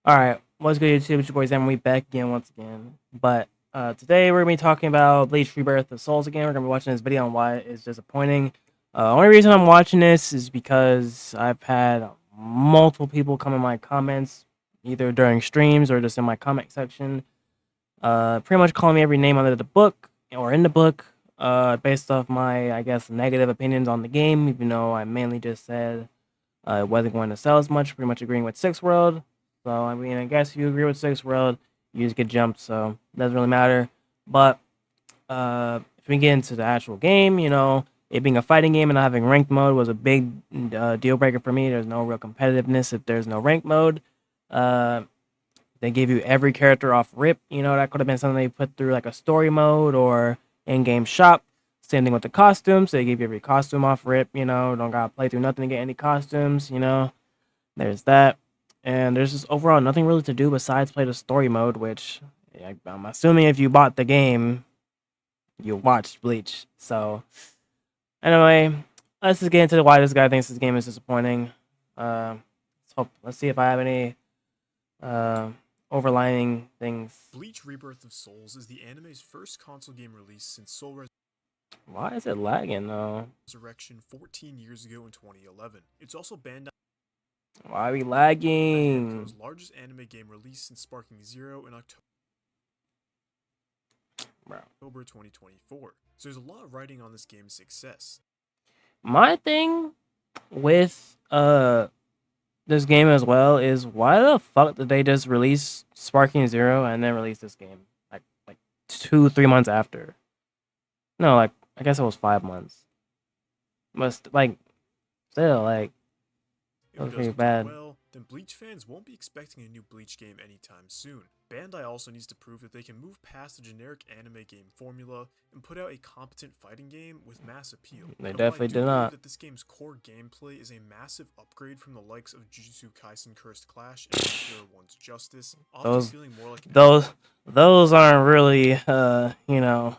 Alright, what's good YouTube? It's your boy Zam, we back again once again. But today we're gonna be talking about Bleach Rebirth of Souls again. We're gonna be watching this video on why it's disappointing. Only reason I'm watching this is because I've had multiple people come in my comments, either during streams or just in my comment section, pretty much calling me every name under the book or in the book, based off my, I guess, negative opinions on the game, even though I mainly just said it wasn't going to sell as much, pretty much agreeing with Six World. So, I mean, I guess if you agree with Six World, you just get jumped, so it doesn't really matter. But if we get into the actual game, you know, it being a fighting game and not having ranked mode was a big deal breaker for me. There's no real competitiveness if there's no ranked mode. They gave you every character off rip. You know, that could have been something they put through like a story mode or in-game shop. Same thing with the costumes. They gave you every costume off rip. You know, don't gotta play through nothing to get any costumes. You know, there's that. And there's just overall nothing really to do besides play the story mode, which I'm assuming if you bought the game, you watched Bleach. So, anyway, let's just get into why this guy thinks this game is disappointing. Let's see if I have any overlying things. Bleach Rebirth of Souls is the anime's first console game release since Soul Why is it lagging though? Resurrection 14 years ago in 2011. It's also Bandai Why are we lagging? Namco's largest anime game release since Sparking Zero in October 2024. So there's a lot of writing on this game's success. My thing with this game as well is why the fuck did they just release Sparking Zero and then release this game like 2-3 months after? No, like I guess it was 5 months. Must like still like If it doesn't do well, then Bleach fans won't be expecting a new Bleach game anytime soon. Bandai also needs to prove that they can move past the generic anime game formula and put out a competent fighting game with mass appeal. They definitely did not. That this game's core gameplay is a massive upgrade from the likes of Jujutsu Kaisen Cursed Clash and Hero One's Justice. Those aren't really you know,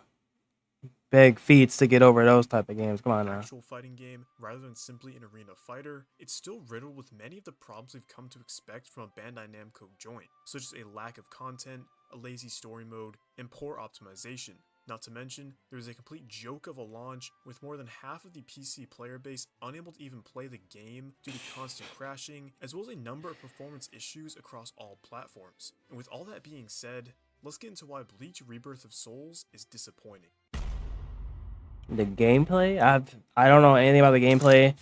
big feats to get over those type of games. Come on now. Actual fighting game rather than simply an arena fighter, it's still riddled with many of the problems we've come to expect from a Bandai Namco joint, such as a lack of content, a lazy story mode, and poor optimization. Not to mention, there is a complete joke of a launch with more than half of the PC player base unable to even play the game due to constant crashing, as well as a number of performance issues across all platforms. And with all that being said, let's get into why Bleach Rebirth of Souls is disappointing. The gameplay? I don't know anything about the gameplay.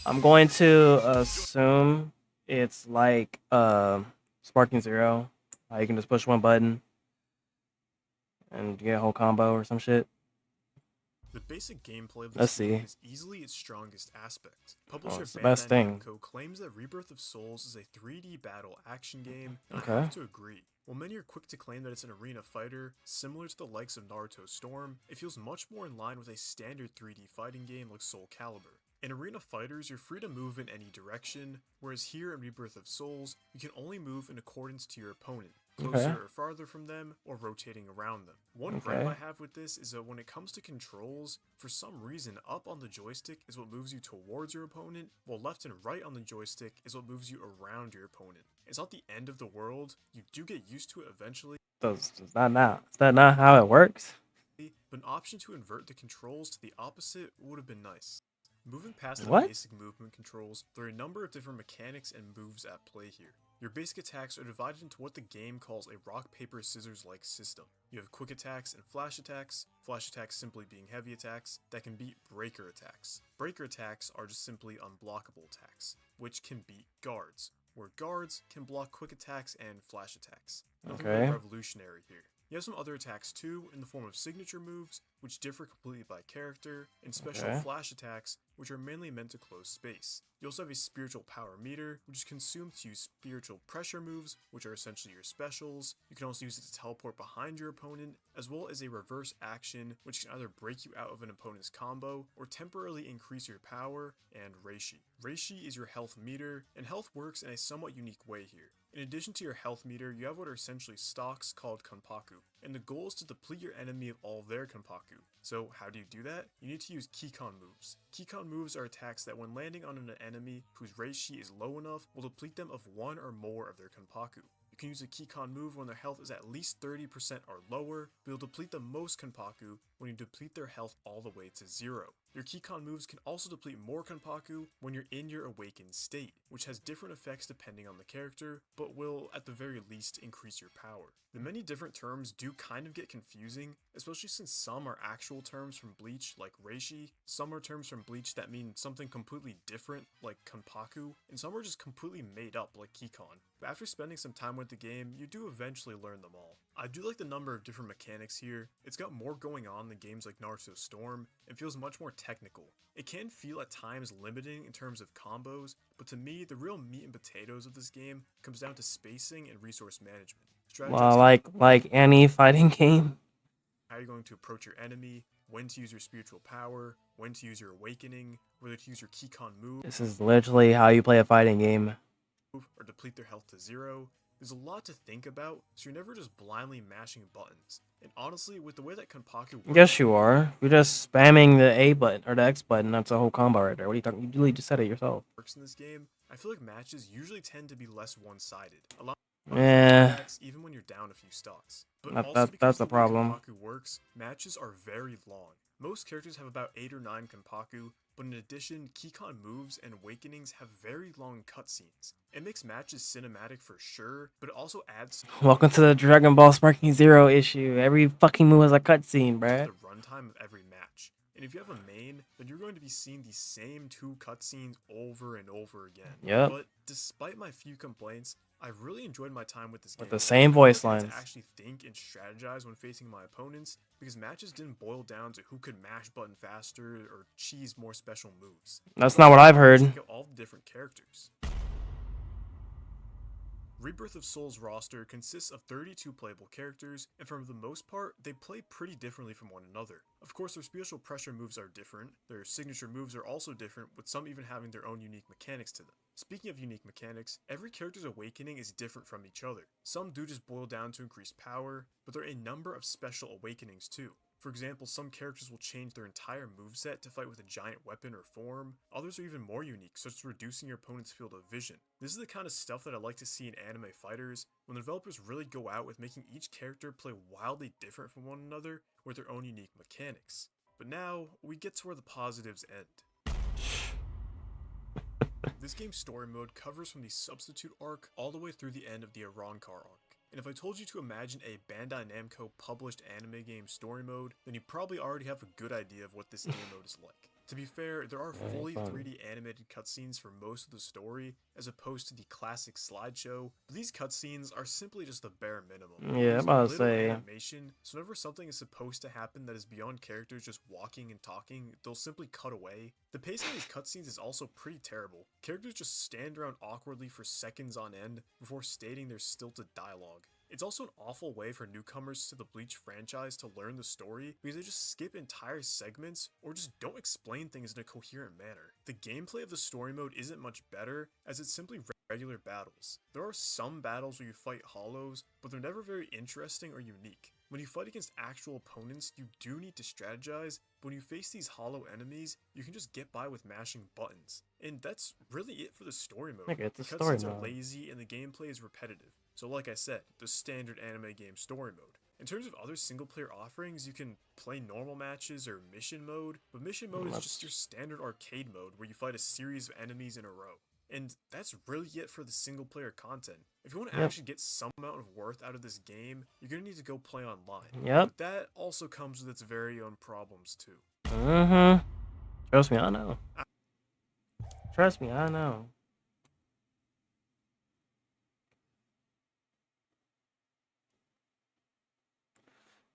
I'm going to assume it's like Sparking Zero. You can just push one button and get a whole combo or some shit. The basic gameplay of this game is easily its strongest aspect. Publisher Bandai Namco claims that Rebirth of Souls is a 3D battle action game, and I have to agree. While many are quick to claim that it's an arena fighter, similar to the likes of Naruto Storm, it feels much more in line with a standard 3D fighting game like Soul Calibur. In arena fighters, you're free to move in any direction, whereas here in Rebirth of Souls, you can only move in accordance to your opponent, closer or farther from them, or rotating around them. One gripe I have with this is that when it comes to controls, for some reason up on the joystick is what moves you towards your opponent, while left and right on the joystick is what moves you around your opponent. It's not the end of the world, you do get used to it eventually. Is that not how it works? But an option to invert the controls to the opposite would have been nice. Moving past the basic movement controls, there are a number of different mechanics and moves at play here. Your basic attacks are divided into what the game calls a rock-paper-scissors-like system. You have quick attacks and flash attacks simply being heavy attacks that can beat breaker attacks. Breaker attacks are just simply unblockable attacks, which can beat guards, where guards can block quick attacks and flash attacks. Nothing really revolutionary here. You have some other attacks too, in the form of signature moves, which differ completely by character, and special flash attacks, which are mainly meant to close space. You also have a spiritual power meter, which is consumed to use spiritual pressure moves, which are essentially your specials. You can also use it to teleport behind your opponent, as well as a reverse action, which can either break you out of an opponent's combo or temporarily increase your power, and Reishi. Reishi is your health meter, and health works in a somewhat unique way here. In addition to your health meter, you have what are essentially stocks called Kanpaku, and the goal is to deplete your enemy of all their Kanpaku. So how do you do that? You need to use Kikon moves. Kikon moves are attacks that when landing on an enemy whose Reishi is low enough, will deplete them of one or more of their Kanpaku. You can use a Kikon move when their health is at least 30% or lower, but you'll deplete the most Kanpaku when you deplete their health all the way to 0. Your Kikon moves can also deplete more Kanpaku when you're in your awakened state, which has different effects depending on the character, but will at the very least increase your power. The many different terms do kind of get confusing, especially since some are actual terms from Bleach like Reishi, some are terms from Bleach that mean something completely different like Kanpaku, and some are just completely made up like Kikon. But after spending some time with the game, you do eventually learn them all. I do like the number of different mechanics here. It's got more going on than games like Naruto Storm, and feels much more technical. It can feel at times limiting in terms of combos, but to me, the real meat and potatoes of this game comes down to spacing and resource management. Well, like any fighting game. How you're going to approach your enemy, when to use your spiritual power, when to use your awakening, whether to use your Kikon move. This is literally how you play a fighting game. Or deplete their health to 0. There's a lot to think about, so you're never just blindly mashing buttons. And honestly, with the way that Kanpaku works... Yes, you are. You're just spamming the A button, or the X button, that's a whole combo right there. What are you talking? You literally just said it yourself. ...works in this game, I feel like matches usually tend to be less one-sided. Yeah. Even when you're down a few stocks. But that's a problem. Kanpaku works, matches are very long. Most characters have about 8 or 9 Kanpaku, but in addition, Kikon moves and awakenings have very long cutscenes. It makes matches cinematic for sure, but it also adds... Welcome to the Dragon Ball Sparking Zero issue. Every fucking move has a cutscene, bruh. ...the runtime of every match. And if you have a main, then you're going to be seeing the same 2 cutscenes over and over again. Yep. But despite my few complaints, I've really enjoyed my time with this game. With the same voice lines. To actually think and strategize when facing my opponents, because matches didn't boil down to who could mash button faster or cheese more special moves. That's not what I've heard. Check out all the different characters. Rebirth of Souls roster consists of 32 playable characters, and for the most part, they play pretty differently from one another. Of course, their spiritual pressure moves are different, their signature moves are also different, with some even having their own unique mechanics to them. Speaking of unique mechanics, every character's awakening is different from each other. Some do just boil down to increase power, but there are a number of special awakenings too. For example, some characters will change their entire moveset to fight with a giant weapon or form. Others are even more unique, such as reducing your opponent's field of vision. This is the kind of stuff that I like to see in anime fighters, when the developers really go out with making each character play wildly different from one another with their own unique mechanics. But now, we get to where the positives end. This game's story mode covers from the Substitute arc all the way through the end of the Arrancar arc. And if I told you to imagine a Bandai Namco published anime game story mode, then you probably already have a good idea of what this game mode is like. To be fair, there are fully 3D animated cutscenes for most of the story, as opposed to the classic slideshow, but these cutscenes are simply just the bare minimum. Yeah, I'm about to say. Animation, so whenever something is supposed to happen that is beyond characters just walking and talking, they'll simply cut away. The pacing of these cutscenes is also pretty terrible. Characters just stand around awkwardly for seconds on end before stating their stilted dialogue. It's also an awful way for newcomers to the Bleach franchise to learn the story because they just skip entire segments or just don't explain things in a coherent manner. The gameplay of the story mode isn't much better as it's simply regular battles. There are some battles where you fight hollows, but they're never very interesting or unique. When you fight against actual opponents, you do need to strategize, but when you face these hollow enemies, you can just get by with mashing buttons. And that's really it for the story mode. Okay, it's a the story cutscenes mode. are lazy and the gameplay is repetitive. So like I said, the standard anime game story mode. In terms of other single player offerings, you can play normal matches or mission mode, but mission mode is just your standard arcade mode where you fight a series of enemies in a row. And that's really it for the single player content. If you want to actually get some amount of worth out of this game, you're going to need to go play online. But that also comes with its very own problems too. Trust me, I know. Trust me, I know.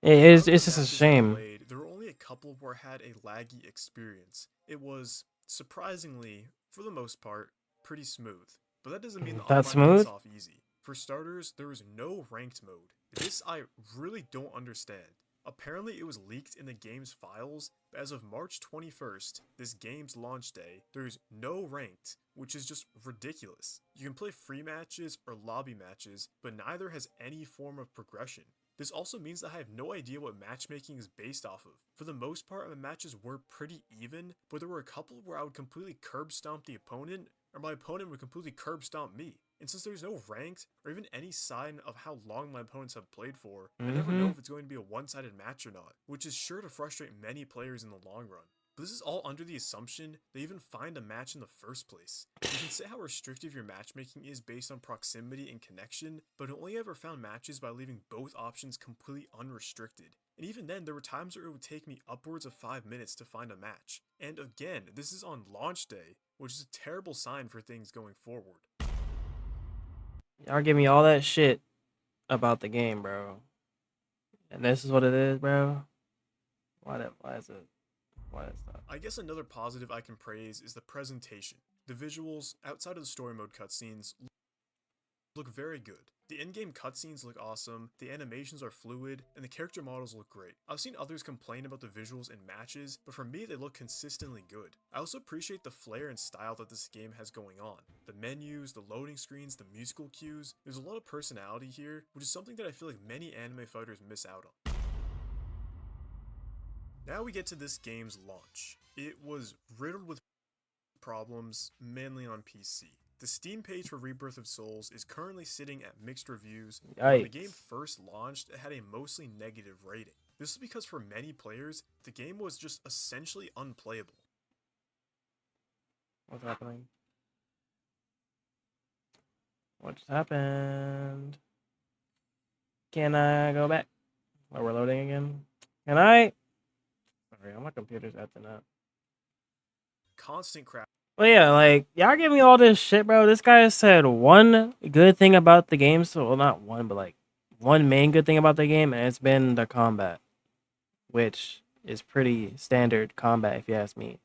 It's just a shame. There were only a couple where I had a laggy experience. It was, surprisingly, for the most part, pretty smooth. But that doesn't mean the That's online gets smooth? off easy. For starters, there is no ranked mode. This I really don't understand. Apparently it was leaked in the game's files, but as of March 21st, this game's launch day, there's no ranked, which is just ridiculous. You can play free matches or lobby matches, but neither has any form of progression. This also means that I have no idea what matchmaking is based off of. For the most part, my matches were pretty even, but there were a couple where I would completely curb stomp the opponent, or my opponent would completely curb stomp me. And since there's no ranked, or even any sign of how long my opponents have played for, I never know if it's going to be a one-sided match or not, which is sure to frustrate many players in the long run. But this is all under the assumption they even find a match in the first place. You can say how restrictive your matchmaking is based on proximity and connection, but I only ever found matches by leaving both options completely unrestricted. And even then, there were times where it would take me upwards of 5 minutes to find a match. And again, this is on launch day, which is a terrible sign for things going forward. Y'all give me all that shit about the game, bro. And this is what it is, bro. Why is it? Why is that? I guess another positive I can praise is the presentation. The visuals, outside of the story mode cutscenes, look very good. The in-game cutscenes look awesome, the animations are fluid, and the character models look great. I've seen others complain about the visuals in matches, but for me they look consistently good. I also appreciate the flair and style that this game has going on. The menus, the loading screens, the musical cues, there's a lot of personality here, which is something that I feel like many anime fighters miss out on. Now we get to this game's launch. It was riddled with problems, mainly on PC. The Steam page for Rebirth of Souls is currently sitting at mixed reviews. When the game first launched, it had a mostly negative rating. This is because for many players, the game was just essentially unplayable. What's happening? What just happened? Can I go back? Oh, we're loading again. Can I? Sorry, my computer's acting up. Constant crap. Well, yeah, like, y'all give me all this shit, bro. This guy said one good thing about the game. So, well, not one, but like one main good thing about the game, and it's been the combat, which is pretty standard combat, if you ask me.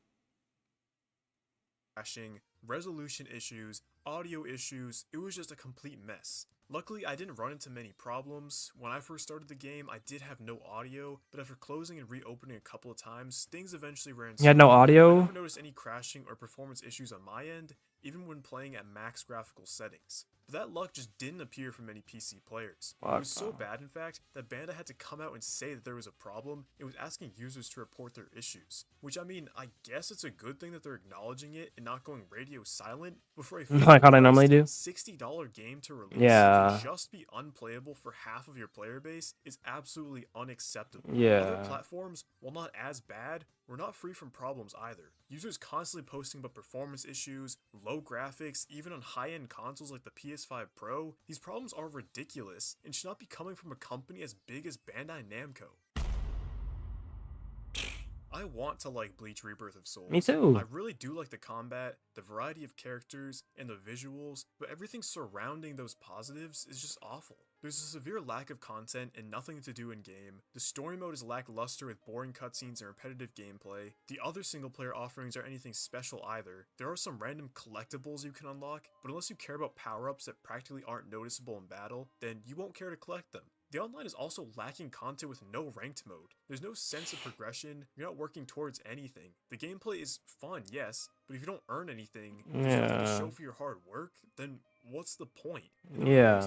Crashing, resolution issues, audio issues, it was just a complete mess. Luckily, I didn't run into many problems. When I first started the game, I did have no audio, but after closing and reopening a couple of times, things eventually ran smooth. You had no audio? I never noticed any crashing or performance issues on my end, even when playing at max graphical settings. But that luck just didn't appear for many PC players. It was so bad, in fact, that Bandai had to come out and say that there was a problem and was asking users to report their issues. Which, I mean, I guess it's a good thing that they're acknowledging it and not going radio silent, but for a like how they normally do. $60 game to release to just be unplayable for half of your player base is absolutely unacceptable. Yeah. Other platforms, while not as bad, were not free from problems either. Users constantly posting about performance issues, low graphics, even on high-end consoles like the PS5 Pro. These problems are ridiculous and should not be coming from a company as big as Bandai Namco. I want to like Bleach Rebirth of Souls. Me too. I really do like the combat, the variety of characters, and the visuals, but everything surrounding those positives is just awful. There's a severe lack of content and nothing to do in game. The story mode is lackluster with boring cutscenes and repetitive gameplay. The other single player offerings aren't anything special either. There are some random collectibles you can unlock, but unless you care about power-ups that practically aren't noticeable in battle, then you won't care to collect them. The online is also lacking content with no ranked mode. There's no sense of progression, you're not working towards anything. The gameplay is fun, yes, but if you don't earn anything, there's nothing to show for your hard work, then what's the point?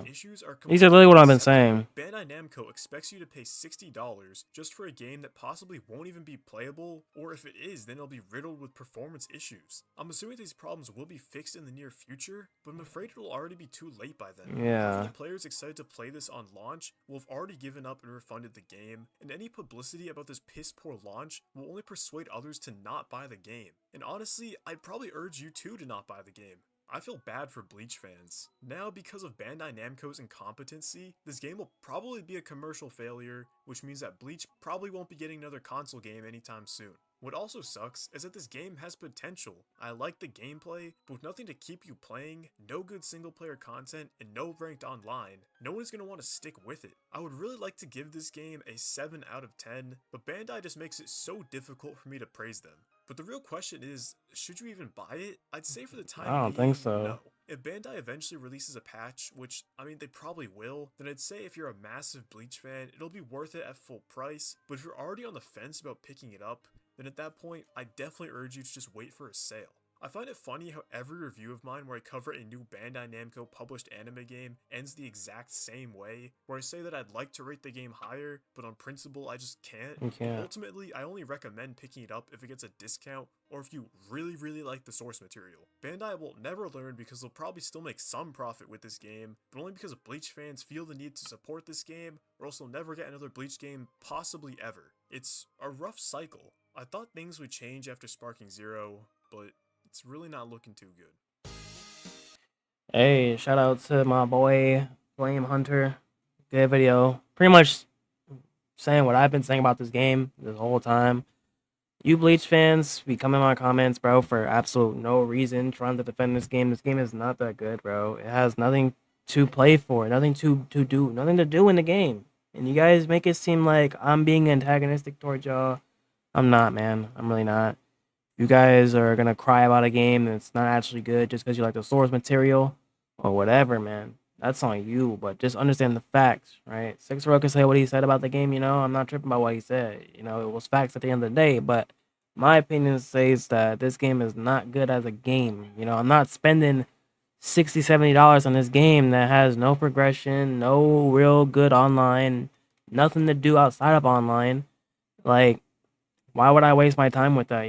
Issues are these are literally what I've been saying. Bandai Namco expects you to pay $60 just for a game that possibly won't even be playable, or if it is, then it'll be riddled with performance issues. I'm assuming these problems will be fixed in the near future, but I'm afraid it'll already be too late by then. Half the players excited to play this on launch will have already given up and refunded the game, and any publicity about this piss-poor launch will only persuade others to not buy the game. And honestly, I'd probably urge you too to not buy the game. I feel bad for Bleach fans. Now, because of Bandai Namco's incompetency, this game will probably be a commercial failure, which means that Bleach probably won't be getting another console game anytime soon. What also sucks is that this game has potential. I like the gameplay, but with nothing to keep you playing, no good single player content, and no ranked online, no one is going to want to stick with it. I would really like to give this game a 7 out of 10, but Bandai just makes it so difficult for me to praise them. But the real question is, should you even buy it? I'd say for the time I don't think being, so. no. If Bandai eventually releases a patch, which, I mean, they probably will, then I'd say if you're a massive Bleach fan, it'll be worth it at full price. But if you're already on the fence about picking it up, then at that point, I definitely urge you to just wait for a sale. I find it funny how every review of mine where I cover a new Bandai Namco published anime game ends the exact same way, where I say that I'd like to rate the game higher, but on principle I just can't. And ultimately, I only recommend picking it up if it gets a discount or if you really like the source material. Bandai will never learn because they'll probably still make some profit with this game, but only because Bleach fans feel the need to support this game, or else they'll never get another Bleach game, possibly ever. It's a rough cycle. I thought things would change after Sparking Zero, but it's really not looking too good. Hey, shout out to my boy Flame Hunter. Good video. Pretty much saying what I've been saying about this game this whole time. You Bleach fans be coming in my comments, bro, for absolute no reason, trying to defend this game. This game is not that good, bro. It has nothing to play for, nothing to do, nothing to do in the game. And you guys make it seem like I'm being antagonistic towards y'all. I'm not, man. I'm really not. You guys are gonna cry about a game that's not actually good just because you like the source material or whatever, man. That's on you, but just understand the facts, right? Sixero can say what he said about the game, I'm not tripping about what he said. It was facts at the end of the day, but my opinion says that this game is not good as a game. I'm not spending $60, $70 on this game that has no progression, no real good online, nothing to do outside of online. Like, why would I waste my time with that?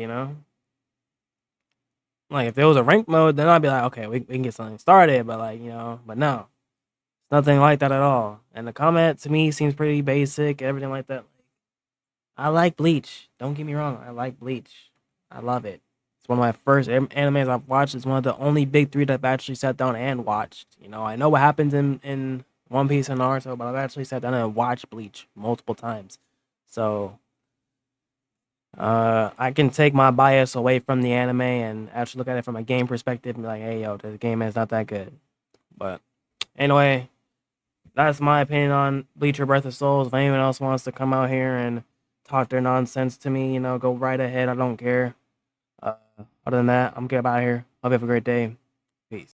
Like, if there was a rank mode, then I'd be like, okay, we can get something started. But, like, but no. It's nothing like that at all. And the comment, to me, seems pretty basic, everything like that. I like Bleach. Don't get me wrong. I like Bleach. I love it. It's one of my first animes I've watched. It's one of the only big three that I've actually sat down and watched. I know what happens in One Piece and Naruto, but I've actually sat down and watched Bleach multiple times. So I can take my bias away from the anime and actually look at it from a game perspective and be like, hey, yo, this game is not that good. But anyway, that's my opinion on Bleach Rebirth of Souls. If anyone else wants to come out here and talk their nonsense to me, go right ahead. I don't care. Other than that, I'm getting out of here. Hope you have a great day. Peace.